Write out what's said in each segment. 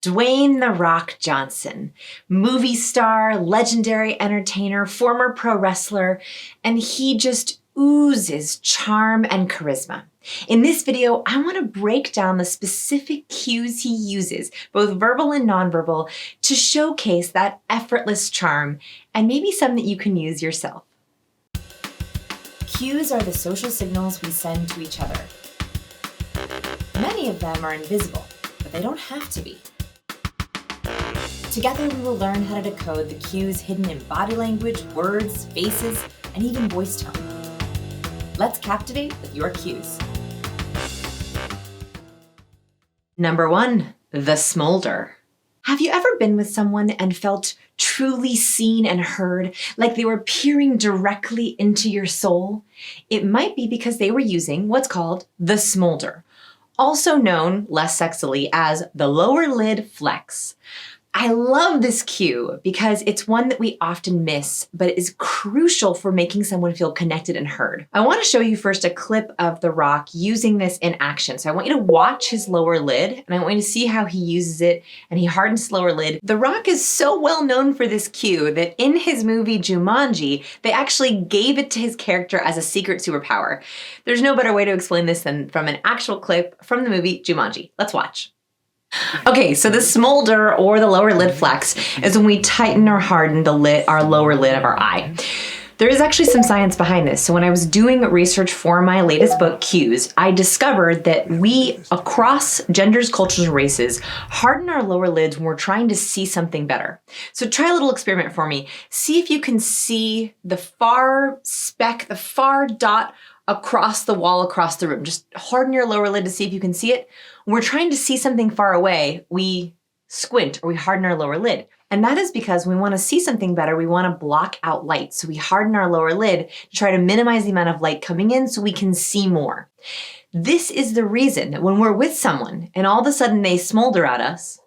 Dwayne The Rock Johnson, movie star, legendary entertainer, former pro wrestler, and he just oozes charm and charisma. In this video, I want to break down the specific cues he uses, both verbal and nonverbal, to showcase that effortless charm and maybe some that you can use yourself. Cues are the social signals we send to each other. Many of them are invisible, but they don't have to be. Together, we will learn how to decode the cues hidden in body language, words, faces, and even voice tone. Let's captivate with your cues. Number 1, the smolder. Have you ever been with someone and felt truly seen and heard, like they were peering directly into your soul? It might be because they were using what's called the smolder, also known less sexily as the lower lid flex. I love this cue because it's one that we often miss, but is crucial for making someone feel connected and heard. I want to show you first a clip of The Rock using this in action. So I want you to watch his lower lid, and I want you to see how he uses it, and he hardens his lower lid. The Rock is so well known for this cue that in his movie Jumanji, they actually gave it to his character as a secret superpower. There's no better way to explain this than from an actual clip from the movie Jumanji. Let's watch. Okay, so the smolder, or the lower lid flex, is when we tighten or harden our lower lid of our eye. There is actually some science behind this. So when I was doing research for my latest book, Cues, I discovered that we, across genders, cultures, and races, harden our lower lids when we're trying to see something better. So try a little experiment for me. See if you can see the far speck, the far dot across the wall, across the room. Just harden your lower lid to see if you can see it. When we're trying to see something far away, we squint or we harden our lower lid. And that is because when we want to see something better, we want to block out light. So we harden our lower lid to try to minimize the amount of light coming in so we can see more. This is the reason that when we're with someone and all of a sudden they smolder at us,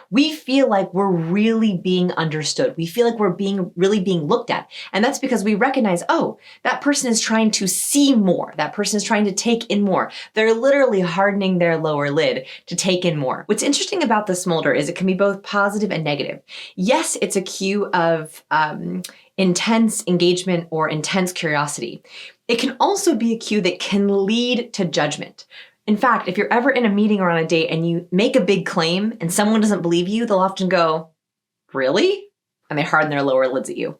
we feel like we're really being understood. We feel like we're really being looked at. And that's because we recognize, oh, that person is trying to see more. That person is trying to take in more. They're literally hardening their lower lid to take in more. What's interesting about the smolder is it can be both positive and negative. Yes, it's a cue of intense engagement or intense curiosity. It can also be a cue that can lead to judgment. In fact, if you're ever in a meeting or on a date and you make a big claim and someone doesn't believe you, they'll often go, "Really?" And they harden their lower lids at you.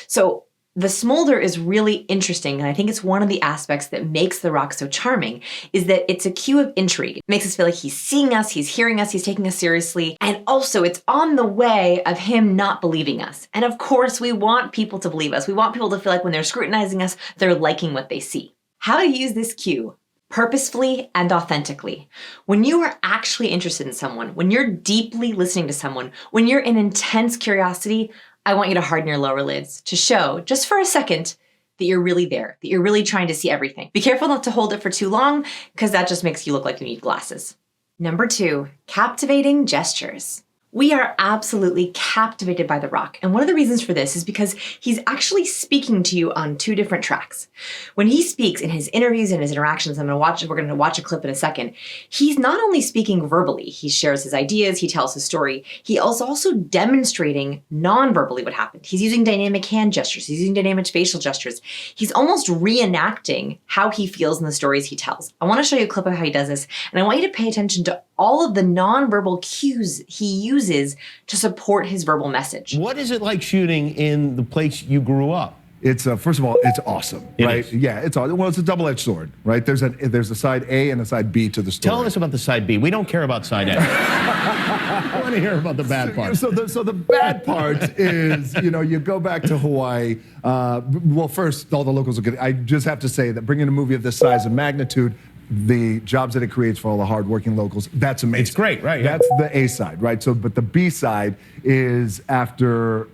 So the smolder is really interesting, and I think it's one of the aspects that makes The Rock so charming, is that it's a cue of intrigue. It makes us feel like he's seeing us, he's hearing us, he's taking us seriously, and also it's on the way of him not believing us. And of course, we want people to believe us. We want people to feel like when they're scrutinizing us, they're liking what they see. How to use this cue purposefully and authentically. When you are actually interested in someone, when you're deeply listening to someone, when you're in intense curiosity, I want you to harden your lower lids to show, just for a second, that you're really there, that you're really trying to see everything. Be careful not to hold it for too long, because that just makes you look like you need glasses. Number 2, captivating gestures. We are absolutely captivated by The Rock. And one of the reasons for this is because he's actually speaking to you on 2 different tracks. When he speaks in his interviews and his interactions, we're going to watch a clip in a second, he's not only speaking verbally, he shares his ideas, he tells his story, he is also demonstrating non-verbally what happened. He's using dynamic hand gestures, he's using dynamic facial gestures. He's almost reenacting how he feels in the stories he tells. I want to show you a clip of how he does this, and I want you to pay attention to all of the nonverbal cues he uses to support his verbal message. What is it like shooting in the place you grew up? It's first of all, it's awesome, right? Yeah, it's awesome. Well, it's a double-edged sword, right? There's a side A and a side B to the story. Tell us about the side B. We don't care about side A. I want to hear about the bad part. So the bad part is, you go back to Hawaii. Well, first, all the locals are good. I just have to say that bringing a movie of this size and magnitude, the jobs that it creates for all the hardworking locals, that's amazing. It's great, right? That's the A side, right? So, but the B side is after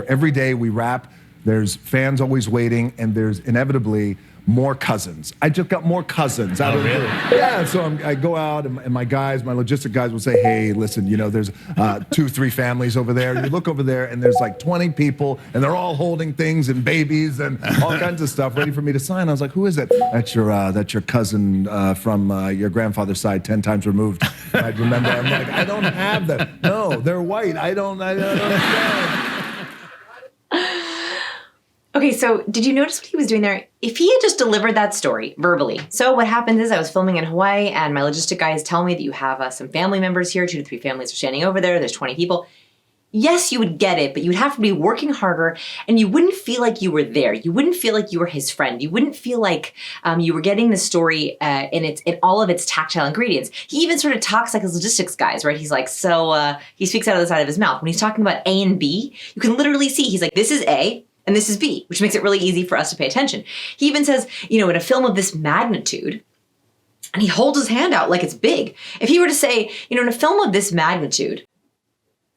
every day we wrap, there's fans always waiting, and there's inevitably more cousins. I just got more cousins out of really? Yeah, so I go out and my guys, my logistic guys will say, hey, listen, you know, there's 2-3 families over there. You look over there and there's like 20 people and they're all holding things and babies and all kinds of stuff ready for me to sign. I was like, who is it? That's your cousin from your grandfather's side 10 times removed. I remember, I'm like, I don't have that. No, they're white. I don't understand. Okay, so did you notice what he was doing there? If he had just delivered that story verbally. So what happens is I was filming in Hawaii and my logistic guys tell me that you have some family members here, 2 to 3 families are standing over there, there's 20 people. Yes, you would get it, but you would have to be working harder and you wouldn't feel like you were there. You wouldn't feel like you were his friend. You wouldn't feel like you were getting the story in all of its tactile ingredients. He even sort of talks like his logistics guys, right? He's like, he speaks out of the side of his mouth. When he's talking about A and B, you can literally see, he's like, this is A, and this is B, which makes it really easy for us to pay attention. He even says, you know, in a film of this magnitude, and he holds his hand out like it's big. If he were to say, you know, in a film of this magnitude,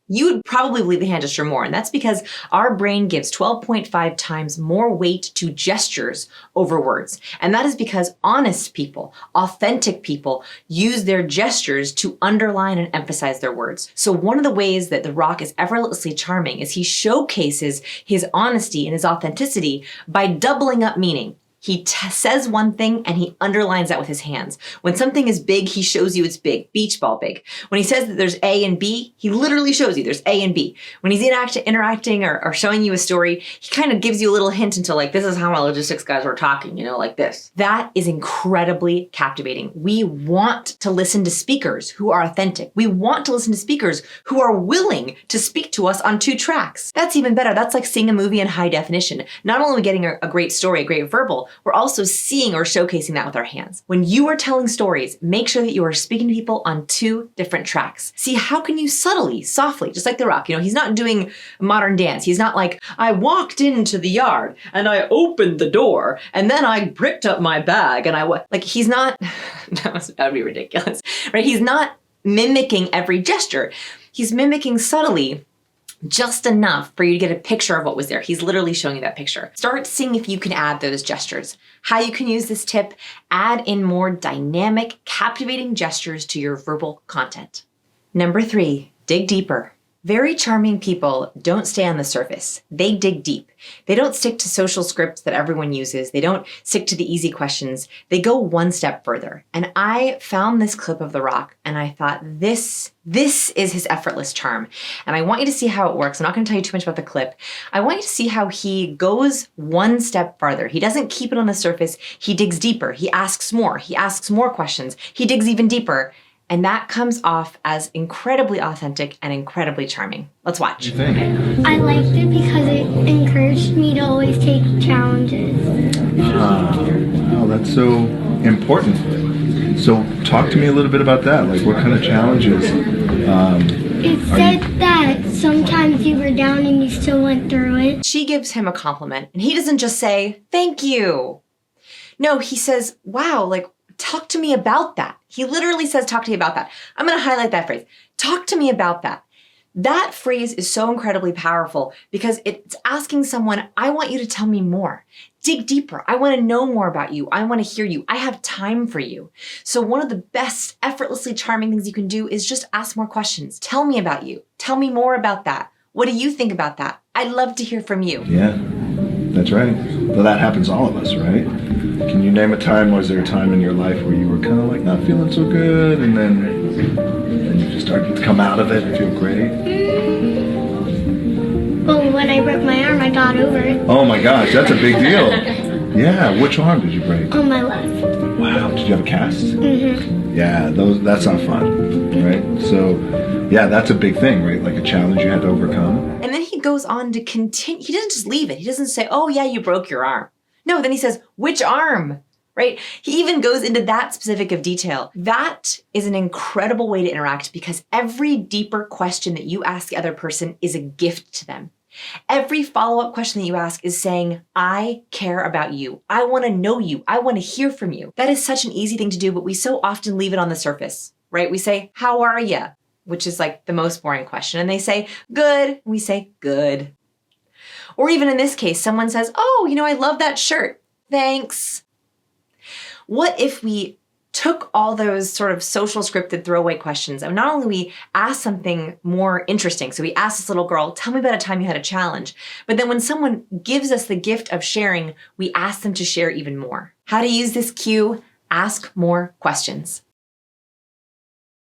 you would probably believe the hand gesture more. And that's because our brain gives 12.5 times more weight to gestures over words. And that is because honest people, authentic people use their gestures to underline and emphasize their words. So one of the ways that The Rock is effortlessly charming is he showcases his honesty and his authenticity by doubling up meaning. He says one thing and he underlines that with his hands. When something is big, he shows you it's big, beach ball big. When he says that there's A and B, he literally shows you there's A and B. When he's interacting or showing you a story, he kind of gives you a little hint into like, this is how my logistics guys were talking, you know, like this. That is incredibly captivating. We want to listen to speakers who are authentic. We want to listen to speakers who are willing to speak to us on 2 tracks. That's even better. That's like seeing a movie in high definition. Not only are we getting a great story, a great verbal, we're also seeing or showcasing that with our hands. When you are telling stories, make sure that you are speaking to people on 2 different tracks. See, how can you subtly, softly, just like The Rock, you know, he's not doing modern dance. He's not like, I walked into the yard and I opened the door and then I bricked up my bag and he's not, that would be ridiculous, right? He's not mimicking every gesture. He's mimicking subtly just enough for you to get a picture of what was there. He's literally showing you that picture. Start seeing if you can add those gestures. How you can use this tip, add in more dynamic, captivating gestures to your verbal content. Number 3, dig deeper. Very charming people don't stay on the surface. They dig deep. They don't stick to social scripts that everyone uses. They don't stick to the easy questions. They go one step further. And I found this clip of The Rock and I thought, this is his effortless charm. And I want you to see how it works. I'm not going to tell you too much about the clip. I want you to see how he goes one step farther. He doesn't keep it on the surface. He digs deeper. He asks more. He asks more questions. He digs even deeper. And that comes off as incredibly authentic and incredibly charming. Let's watch. What do you think? I liked it because it encouraged me to always take challenges. Wow, that's so important. So talk to me a little bit about that. Like what kind of challenges? It said that sometimes you were down and you still went through it. She gives him a compliment and he doesn't just say, thank you. No, he says, wow, like, talk to me about that. He literally says, talk to me about that. I'm going to highlight that phrase. Talk to me about that. That phrase is so incredibly powerful because it's asking someone, I want you to tell me more. Dig deeper. I want to know more about you. I want to hear you. I have time for you. So one of the best effortlessly charming things you can do is just ask more questions. Tell me about you. Tell me more about that. What do you think about that? I'd love to hear from you. Yeah, that's right. Well, that happens to all of us, right? Can you name a time, was there a time in your life where you were kind of like not feeling so good and then you just started to come out of it and feel great? Well, when I broke my arm, I got over it. Oh my gosh, that's a big deal. Yeah, which arm did you break? On my left. Wow, did you have a cast? Mm-hmm. Yeah, that's not fun, right? So, yeah, that's a big thing, right? Like a challenge you had to overcome. And then he goes on to continue. He doesn't just leave it. He doesn't say, oh yeah, you broke your arm. No, then he says, which arm, right? He even goes into that specific of detail. That is an incredible way to interact because every deeper question that you ask the other person is a gift to them. Every follow-up question that you ask is saying, I care about you. I want to know you. I want to hear from you. That is such an easy thing to do, but we so often leave it on the surface, right? We say, how are you? Which is like the most boring question. And they say, good. We say, good. Or even in this case, someone says, oh, you know, I love that shirt. Thanks. What if we took all those sort of social scripted throwaway questions and not only we asked something more interesting, so we asked this little girl, tell me about a time you had a challenge, but then when someone gives us the gift of sharing, we ask them to share even more. How to use this cue? Ask more questions.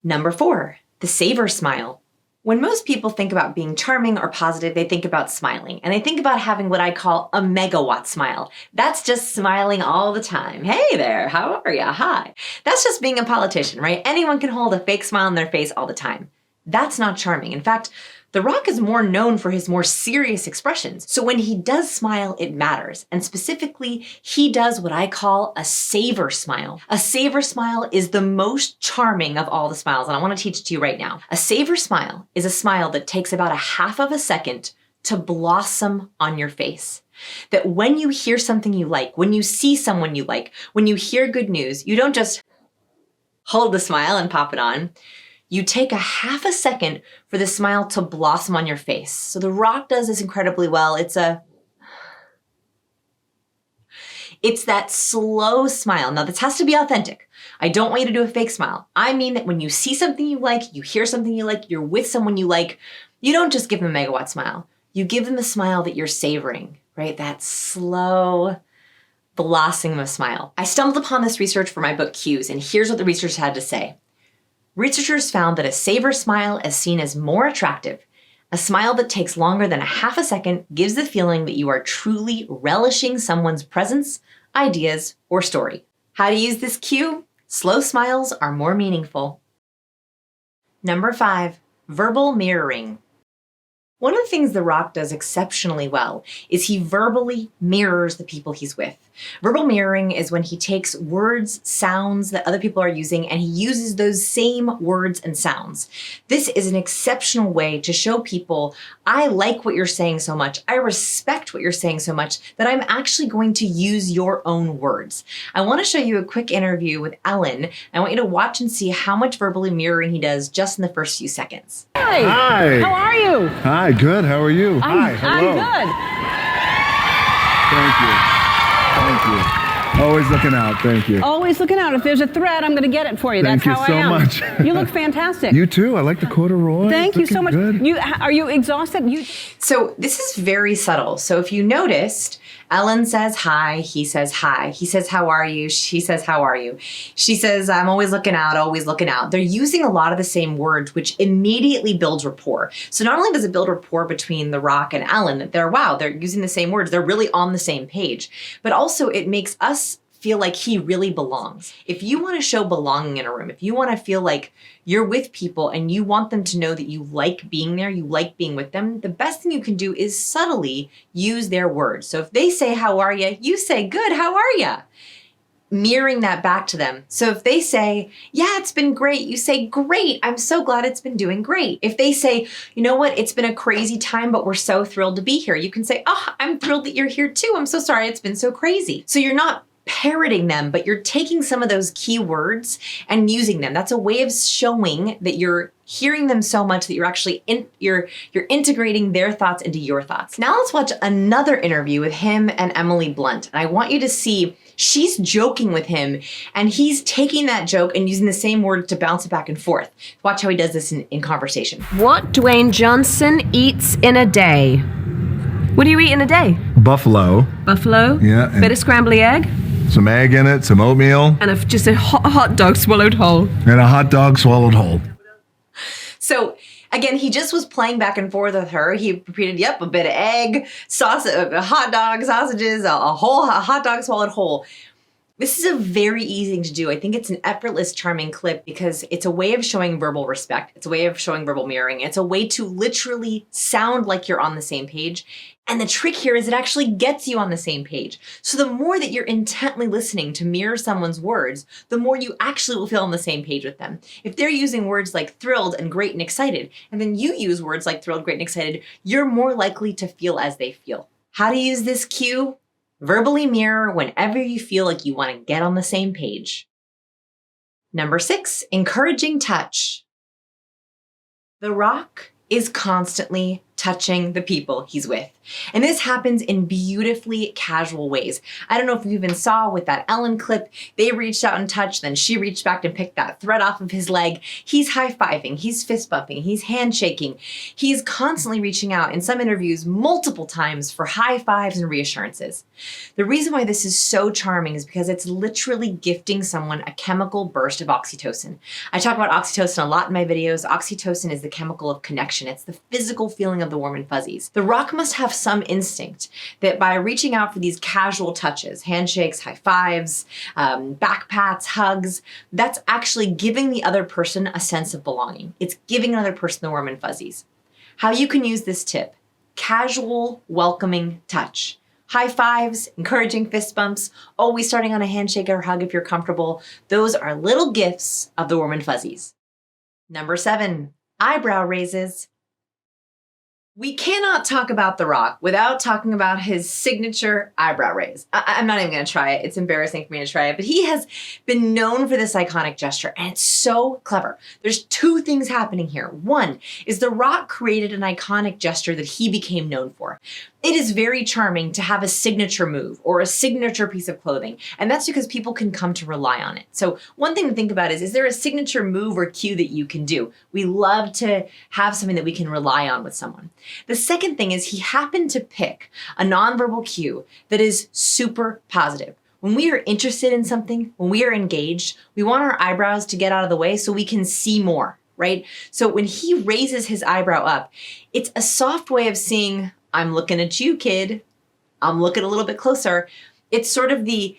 Number 4, the Savor Smile. When most people think about being charming or positive, they think about smiling. And they think about having what I call a megawatt smile. That's just smiling all the time. Hey there, how are ya? Hi. That's just being a politician, right? Anyone can hold a fake smile on their face all the time. That's not charming. In fact, The Rock is more known for his more serious expressions. So when he does smile, it matters. And specifically, he does what I call a savor smile. A savor smile is the most charming of all the smiles, and I want to teach it to you right now. A savor smile is a smile that takes about a half of a second to blossom on your face. That when you hear something you like, when you see someone you like, when you hear good news, you don't just hold the smile and pop it on. You take a half a second for the smile to blossom on your face. So The Rock does this incredibly well. It's that slow smile. Now this has to be authentic. I don't want you to do a fake smile. I mean that when you see something you like, you hear something you like, you're with someone you like, you don't just give them a megawatt smile. You give them a smile that you're savoring, right? That slow blossoming of a smile. I stumbled upon this research for my book Cues, and here's what the researchers had to say. Researchers found that a savor smile is seen as more attractive. A smile that takes longer than a half a second gives the feeling that you are truly relishing someone's presence, ideas, or story. How to use this cue? Slow smiles are more meaningful. Number 5, verbal mirroring. One of the things The Rock does exceptionally well is he verbally mirrors the people he's with. Verbal mirroring is when he takes words, sounds that other people are using, and he uses those same words and sounds. This is an exceptional way to show people, I like what you're saying so much, I respect what you're saying so much, that I'm actually going to use your own words. I want to show you a quick interview with Ellen. I want you to watch and see how much verbally mirroring he does just in the first few seconds. Hi. Hi. How are you? Hi, good. How are you? Hi. Hello. I'm good. Thank you. Always looking out. Thank you. Always looking out. If there's a threat, I'm going to get it for you. Thank That's you how so I am. much. You look fantastic. You too. I like the corduroy. Thank you so much. Good. Are you exhausted? So this is very subtle. So if you noticed, Ellen says hi, he says hi. He says, how are you? She says, how are you? She says, I'm always looking out, always looking out. They're using a lot of the same words, which immediately builds rapport. So not only does it build rapport between The Rock and Ellen, they're using the same words, they're really on the same page, but also it makes us feel like he really belongs. If you want to show belonging in a room, if you want to feel like you're with people and you want them to know that you like being there, you like being with them, the best thing you can do is subtly use their words. So if they say, how are you? You say, good, how are you? Mirroring that back to them. So if they say, yeah, it's been great, you say, great, I'm so glad it's been doing great. If they say, you know what, it's been a crazy time, but we're so thrilled to be here, you can say, oh, I'm thrilled that you're here too. I'm so sorry it's been so crazy. So you're not parroting them, but you're taking some of those key words and using them. That's a way of showing that you're hearing them so much that you're actually you're integrating their thoughts into your thoughts. Now let's watch another interview with him and Emily Blunt. And I want you to see she's joking with him and he's taking that joke and using the same word to bounce it back and forth. Watch how he does this in conversation. What Dwayne Johnson eats in a day. What do you eat in a day? Buffalo. Buffalo? Yeah. Bit of scrambled egg? Some egg in it, some oatmeal. And just a hot dog swallowed whole. And a hot dog swallowed whole. So again, he just was playing back and forth with her. He repeated, yep, a bit of egg, a hot dog, sausages, a hot dog swallowed whole. This is a very easy thing to do. I think it's an effortless, charming clip because it's a way of showing verbal respect. It's a way of showing verbal mirroring. It's a way to literally sound like you're on the same page. And the trick here is it actually gets you on the same page. So the more that you're intently listening to mirror someone's words, the more you actually will feel on the same page with them. If they're using words like thrilled and great and excited, and then you use words like thrilled, great, and excited, you're more likely to feel as they feel. How to use this cue? Verbally mirror whenever you feel like you want to get on the same page. Number 6, encouraging touch. The Rock is constantly touching the people he's with. And this happens in beautifully casual ways. I don't know if you even saw with that Ellen clip, they reached out and touched, then she reached back and picked that thread off of his leg. He's high-fiving, he's fist bumping, he's handshaking. He's constantly reaching out in some interviews multiple times for high fives and reassurances. The reason why this is so charming is because it's literally gifting someone a chemical burst of oxytocin. I talk about oxytocin a lot in my videos. Oxytocin is the chemical of connection. It's the physical feeling of the warm and fuzzies. The Rock must have some instinct that by reaching out for these casual touches, handshakes, high fives, back pats, hugs, that's actually giving the other person a sense of belonging. It's giving another person the warm and fuzzies. How you can use this tip: casual, welcoming touch. High fives, encouraging fist bumps, always starting on a handshake or hug if you're comfortable. Those are little gifts of the warm and fuzzies. Number 7, eyebrow raises. We cannot talk about The Rock without talking about his signature eyebrow raise. I'm not even gonna try it. It's embarrassing for me to try it, but he has been known for this iconic gesture, and it's so clever. There's 2 things happening here. One is The Rock created an iconic gesture that he became known for. It is very charming to have a signature move or a signature piece of clothing, and that's because people can come to rely on it. So one thing to think about is there a signature move or cue that you can do? We love to have something that we can rely on with someone. The second thing is he happened to pick a nonverbal cue that is super positive. When we are interested in something, when we are engaged, we want our eyebrows to get out of the way so we can see more, right? So when he raises his eyebrow up, it's a soft way of saying, I'm looking at you, kid. I'm looking a little bit closer. It's sort of the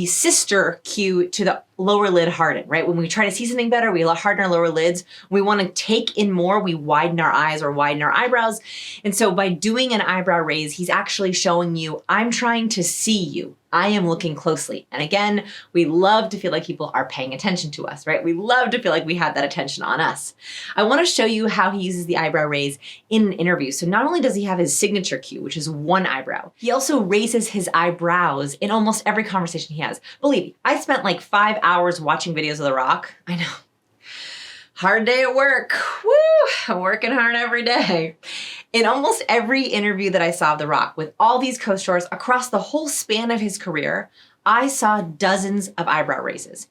sister cue to the lower lid harden, right? When we try to see something better, we harden our lower lids. We want to take in more, we widen our eyes or widen our eyebrows. And so by doing an eyebrow raise, he's actually showing you, I'm trying to see you. I am looking closely. And again, we love to feel like people are paying attention to us, right? We love to feel like we have that attention on us. I want to show you how he uses the eyebrow raise in an interview. So not only does he have his signature cue, which is one eyebrow, he also raises his eyebrows in almost every conversation he has. Believe me, I spent like 5 hours watching videos of The Rock. I know. Hard day at work. Woo! I'm working hard every day. In almost every interview that I saw of The Rock with all these co-stars across the whole span of his career, I saw dozens of eyebrow raises.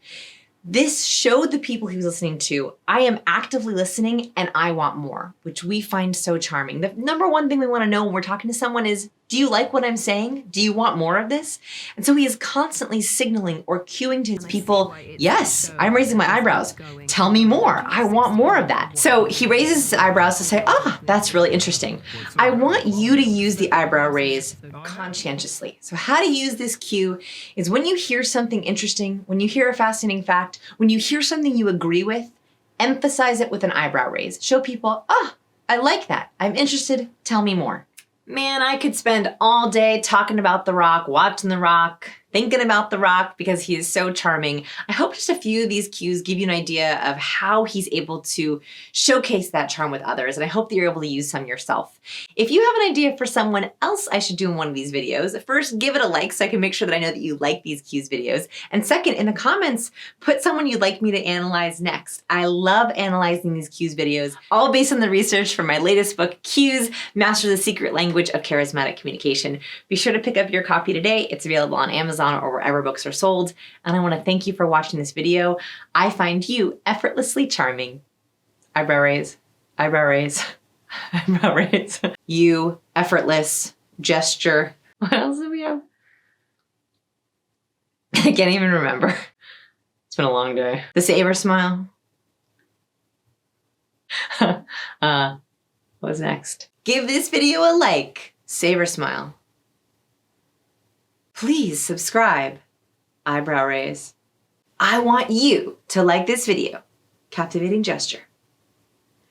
This showed the people he was listening to, I am actively listening and I want more, which we find so charming. The number one thing we want to know when we're talking to someone is, do you like what I'm saying? Do you want more of this? And so he is constantly signaling or cueing to his people, yes, I'm raising my eyebrows. Tell me more. I want more of that. So he raises his eyebrows to say, that's really interesting. I want you to use the eyebrow raise conscientiously. So how to use this cue is when you hear something interesting, when you hear a fascinating fact, when you hear something you agree with, emphasize it with an eyebrow raise. Show people, I like that. I'm interested. Tell me more. Man, I could spend all day talking about The Rock, watching The Rock, thinking about The Rock because he is so charming. I hope just a few of these cues give you an idea of how he's able to showcase that charm with others, and I hope that you're able to use some yourself. If you have an idea for someone else I should do in one of these videos, first give it a like so I can make sure that I know that you like these cues videos. And second, in the comments, put someone you'd like me to analyze next. I love analyzing these cues videos, all based on the research from my latest book, Cues, Master the Secret Language of Charismatic Communication. Be sure to pick up your copy today. It's available on Amazon or wherever books are sold. And I want to thank you for watching this video. I find you effortlessly charming. Eyebrow raise, eyebrow raise, eyebrow raise. You, effortless, gesture. What else do we have? I can't even remember. It's been a long day. The Savor Smile. What's next? Give this video a like. Savor Smile. Please subscribe. Eyebrow raise. I want you to like this video. Captivating gesture.